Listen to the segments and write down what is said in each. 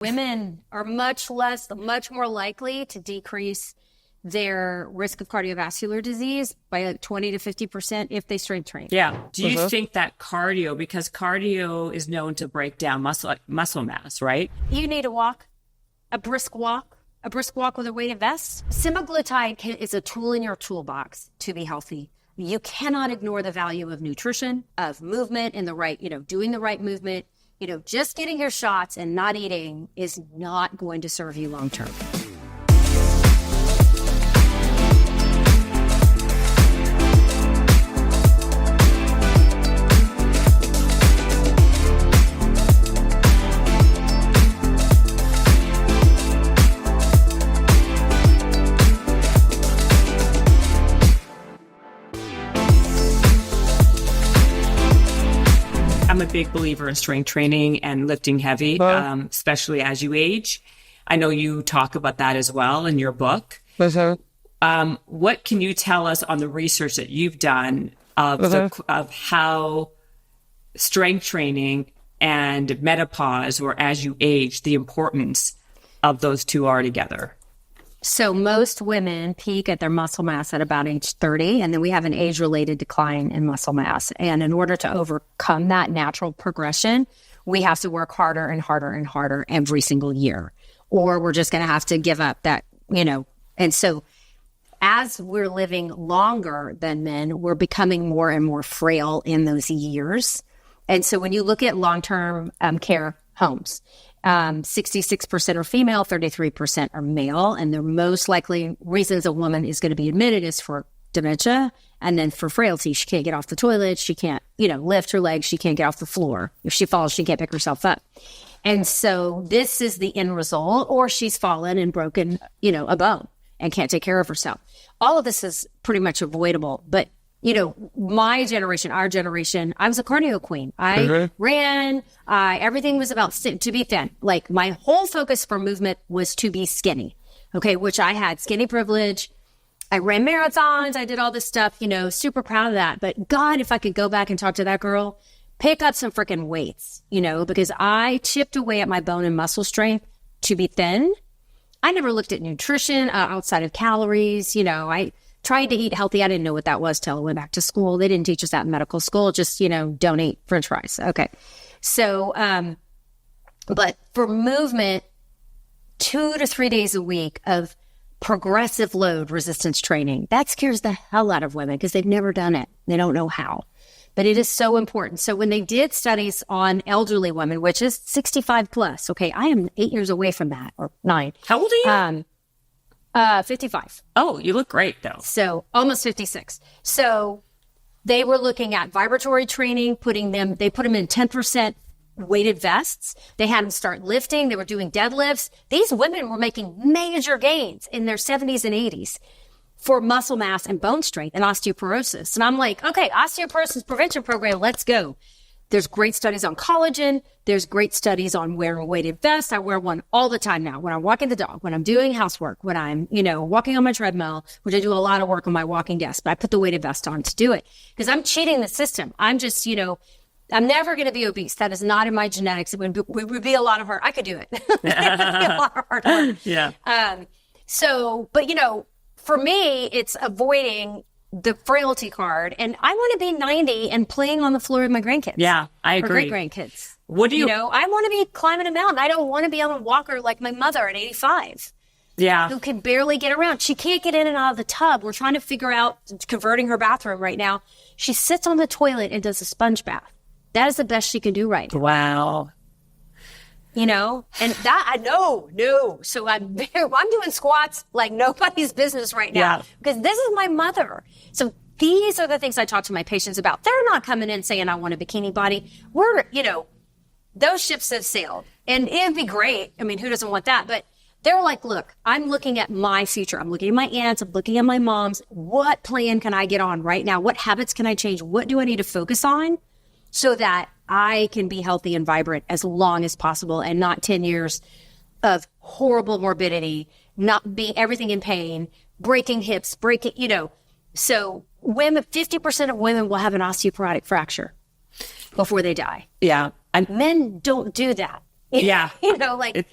Women are much more likely to decrease their risk of cardiovascular disease by like 20 to 50% if they strength train. Yeah. Do you think that cardio, because cardio is known to break down muscle mass, right? You need to walk, a brisk walk with a weighted vest. Semaglutide is a tool in your toolbox to be healthy. You cannot ignore the value of nutrition, of movement and the right, doing the right movement. Just getting your shots and not eating is not going to serve you long term. I'm a big believer in strength training and lifting heavy, especially as you age. I know you talk about that as well in your book. What can you tell us on the research that you've done of how strength training and menopause, or as you age, the importance of those two are together? So most women peak at their muscle mass at about age 30, and then we have an age-related decline in muscle mass. And in order to overcome that natural progression, we have to work harder and harder and harder every single year, or we're just going to have to give up that, And so as we're living longer than men, we're becoming more and more frail in those years. And so when you look at long-term care homes, 66% are female, 33% are male. And the most likely reasons a woman is going to be admitted is for dementia and then for frailty. She can't get off the toilet. She can't, lift her legs. She can't get off the floor. If she falls, she can't pick herself up. And so this is the end result, or she's fallen and broken, a bone and can't take care of herself. All of this is pretty much avoidable, but my generation, our generation, I was a cardio queen. I ran, everything was about to be thin. Like my whole focus for movement was to be skinny. Okay. Which I had skinny privilege. I ran marathons. I did all this stuff, super proud of that. But God, if I could go back and talk to that girl, pick up some freaking weights, because I chipped away at my bone and muscle strength to be thin. I never looked at nutrition outside of calories. I tried to eat healthy. I didn't know what that was till I went back to school. They didn't teach us that in medical school. Just, don't eat French fries. Okay. So, but for movement, 2 to 3 days a week of progressive load resistance training, that scares the hell out of women because they've never done it. They don't know how, but it is so important. So when they did studies on elderly women, which is 65 plus, okay, I am 8 years away from that, or 9. How old are you? 55. Oh, you look great though. So almost 56. So they were looking at vibratory training, they put them in 10% weighted vests. They had them start lifting. They were doing deadlifts. These women were making major gains in their 70s and 80s for muscle mass and bone strength and osteoporosis. And I'm like, okay, osteoporosis prevention program, let's go. There's great studies on collagen. There's great studies on wearing a weighted vest. I wear one all the time now. When I'm walking the dog, when I'm doing housework, when I'm, walking on my treadmill, which I do a lot of work on my walking desk, but I put the weighted vest on to do it because I'm cheating the system. I'm just, I'm never going to be obese. That is not in my genetics. It would be a lot of hard. I could do it. It would be a lot of hard work. Yeah. But for me, it's avoiding the frailty card, and I want to be 90 and playing on the floor with my grandkids. Yeah, I agree. Or great grandkids. What do you I want to be climbing a mountain. I don't want to be on a walker like my mother at 85. Yeah. Who can barely get around. She can't get in and out of the tub. We're trying to figure out converting her bathroom right now. She sits on the toilet and does a sponge bath. That is the best she can do right now. Wow. And that no. So I'm doing squats like nobody's business right now because this is my mother. So these are the things I talk to my patients about. They're not coming in saying, I want a bikini body. We're, those ships have sailed and it'd be great. I mean, who doesn't want that? But they're like, look, I'm looking at my future. I'm looking at my aunts. I'm looking at my moms. What plan can I get on right now? What habits can I change? What do I need to focus on so that I can be healthy and vibrant as long as possible and not 10 years of horrible morbidity, not being everything in pain, breaking hips, So 50% of women will have an osteoporotic fracture before they die. Yeah. Men don't do that. Yeah. Like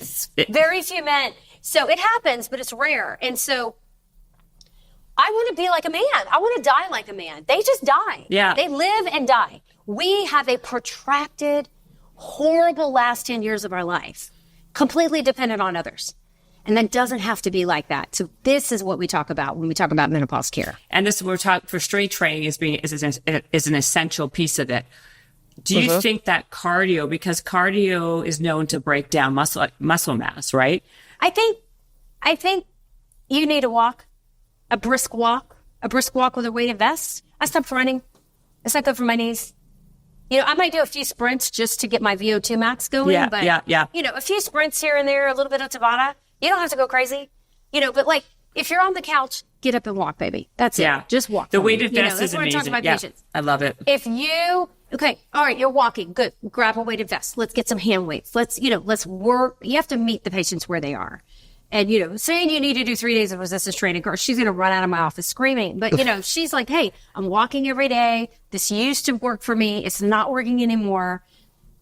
very few men. So it happens, but it's rare. And so I want to be like a man. I want to die like a man. They just die. Yeah. They live and die. We have a protracted, horrible last 10 years of our life, completely dependent on others. And that doesn't have to be like that. So this is what we talk about when we talk about menopause care. And this we're talking for strength training is an essential piece of it. Do you think that cardio, because cardio is known to break down muscle mass, right? I think you need to walk. A brisk walk with a weighted vest. I stopped running. It's not good for my knees. I might do a few sprints just to get my VO2 max going. Yeah. A few sprints here and there, a little bit of Tabata. You don't have to go crazy. But like, if you're on the couch, get up and walk, baby. That's it. Just walk. The weighted vest is amazing. That's what I talk about patients. I love it. Okay, all right, you're walking. Good. Grab a weighted vest. Let's get some hand weights. Let's work. You have to meet the patients where they are. And, saying you need to do 3 days of resistance training, girl, she's going to run out of my office screaming. But, she's like, hey, I'm walking every day. This used to work for me. It's not working anymore.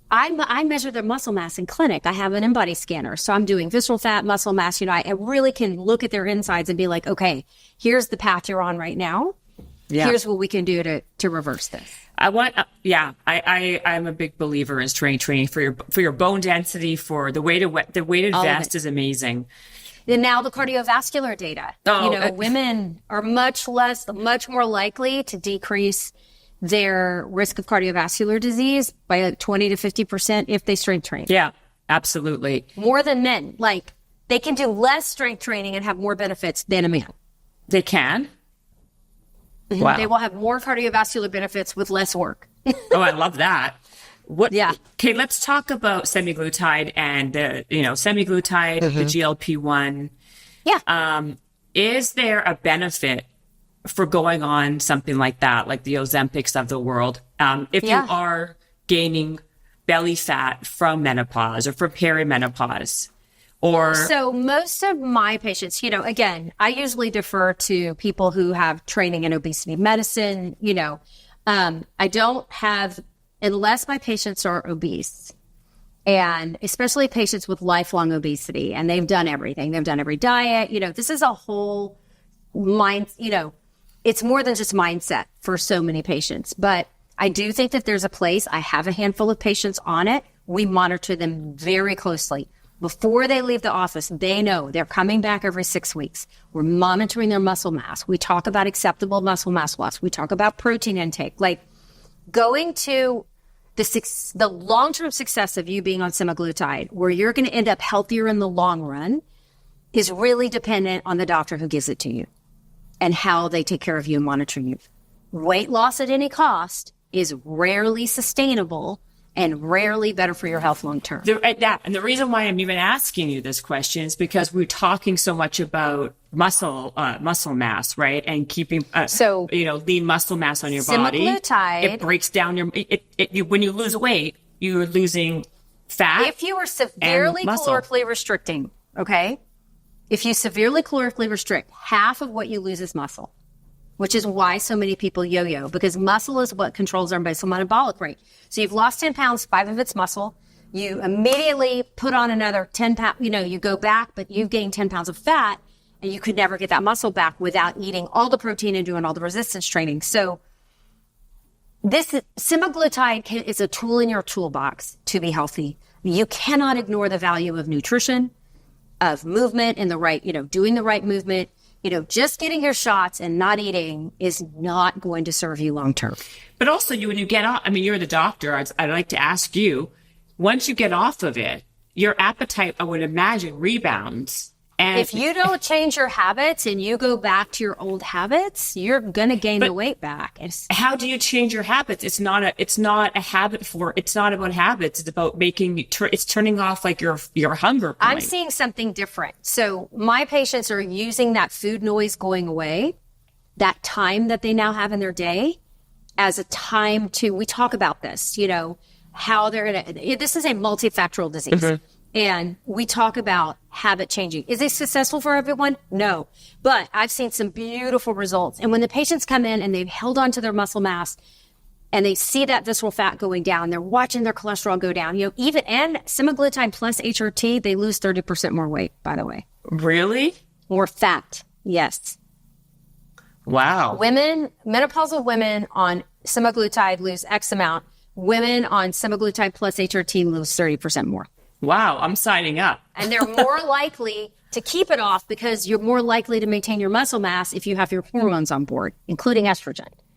I measure their muscle mass in clinic. I have an in-body scanner. So I'm doing visceral fat, muscle mass. I really can look at their insides and be like, okay, here's the path you're on right now. Yeah. Here's what we can do to reverse this. I'm a big believer in strength training for your bone density, for the weighted vest is amazing. And now the cardiovascular data. Women are much more likely to decrease their risk of cardiovascular disease by like 20 to 50% if they strength train. Yeah, absolutely. More than men. Like, they can do less strength training and have more benefits than a man. They can? Wow. They will have more cardiovascular benefits with less work. Oh, I love that. Yeah. Okay, let's talk about semaglutide and the GLP-1. Yeah. Is there a benefit for going on something like that, like the Ozempics of the world, if you are gaining belly fat from menopause or from perimenopause? So most of my patients, again, I usually defer to people who have training in obesity medicine. I don't have, unless my patients are obese, and especially patients with lifelong obesity, and they've done everything. They've done every diet. This is a whole mind, it's more than just mindset for so many patients. But I do think that there's a place. I have a handful of patients on it. We monitor them very closely. Before they leave the office, they know they're coming back every 6 weeks. We're monitoring their muscle mass. We talk about acceptable muscle mass loss. We talk about protein intake. Like, going to the long-term success of you being on semaglutide, where you're going to end up healthier in the long run, is really dependent on the doctor who gives it to you and how they take care of you and monitor you. Weight loss at any cost is rarely sustainable and rarely better for your health long term. And the reason why I'm even asking you this question is because we're talking so much about muscle mass, right? And keeping lean muscle mass on your body. Semaglutide, it breaks down when you lose weight, you're losing fat. If you are severely calorically restricting, okay? If you severely calorically restrict, half of what you lose is muscle, which is why so many people yo-yo, because muscle is what controls our basal metabolic rate. So you've lost 10 pounds, 5 of it's muscle. You immediately put on another 10 pounds, you go back, but you've gained 10 pounds of fat, and you could never get that muscle back without eating all the protein and doing all the resistance training. So this semaglutide is a tool in your toolbox to be healthy. You cannot ignore the value of nutrition, of movement and the right, doing the right movement. Just getting your shots and not eating is not going to serve you long term. But also, when you get off, you're the doctor. I'd like to ask you, once you get off of it, your appetite, I would imagine, rebounds. And if you don't change your habits and you go back to your old habits, you're going to gain the weight back. How do you change your habits? It's not about habits. It's about it's turning off like your hunger point. I'm seeing something different. So my patients are using that food noise going away, that time that they now have in their day, as a time we talk about this, how they're going to, this is a multifactorial disease. Mm-hmm. And we talk about habit changing. Is it successful for everyone? No. But I've seen some beautiful results. And when the patients come in and they've held on to their muscle mass, and they see that visceral fat going down. They're watching their cholesterol go down. Even and semaglutide plus HRT, they lose 30% more weight, by the way. Really? More fat. Yes. Wow. Women, menopausal women on semaglutide lose X amount. Women on semaglutide plus HRT lose 30% more. Wow. I'm signing up. And they're more likely to keep it off because you're more likely to maintain your muscle mass if you have your hormones on board, including estrogen.